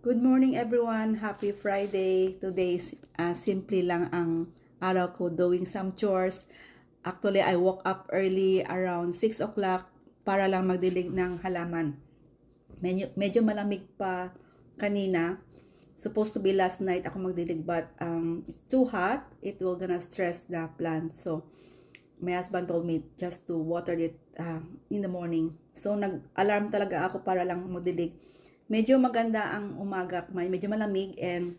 Good morning everyone. Happy Friday. Today simple lang ang araw ko doing some chores. Actually, I woke up early around 6 o'clock para lang magdilig ng halaman. Medyo malamig pa kanina. Supposed to be last night ako magdilig but it's too hot. It will gonna stress the plant. So, my husband told me just to water it in the morning. So, nag-alarm talaga ako para lang magdilig. Medyo maganda ang umaga, medyo malamig, and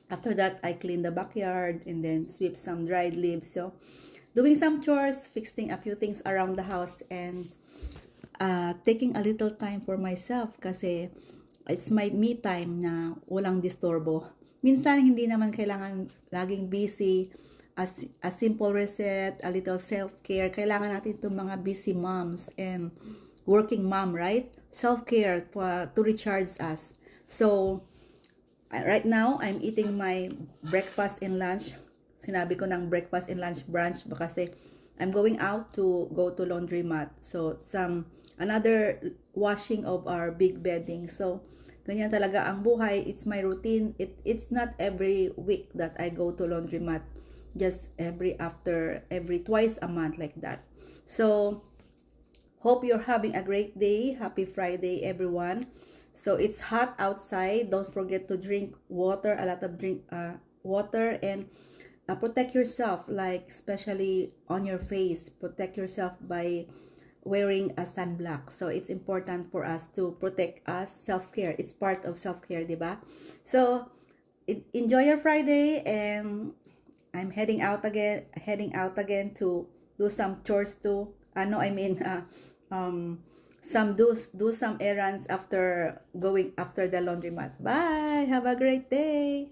after that, I clean the backyard and then sweep some dried leaves. So, doing some chores, fixing a few things around the house, and taking a little time for myself kasi it's my me time na walang disturbo. Minsan, hindi naman kailangan laging busy. A simple reset, a little self-care. Kailangan natin itong mga busy moms and working mom, right? Self-care to recharge us. So, right now, I'm eating my breakfast and lunch. Sinabi ko ng breakfast and lunch brunch kasi I'm going out to go to laundromat. So, another washing of our big bedding. So, ganyan talaga ang buhay. It's my routine. It's not every week that I go to laundromat. Just every twice a month like that. So, hope you're having a great day. Happy Friday, everyone. So, it's hot outside. Don't forget to drink water, a lot of water, and protect yourself, like especially on your face. Protect yourself by wearing a sunblock. So, it's important for us to protect us. Self-care. It's part of self-care, diba? So, enjoy your Friday, and I'm heading out again to do some chores too. Do some errands after the laundromat. Bye. Have a great day.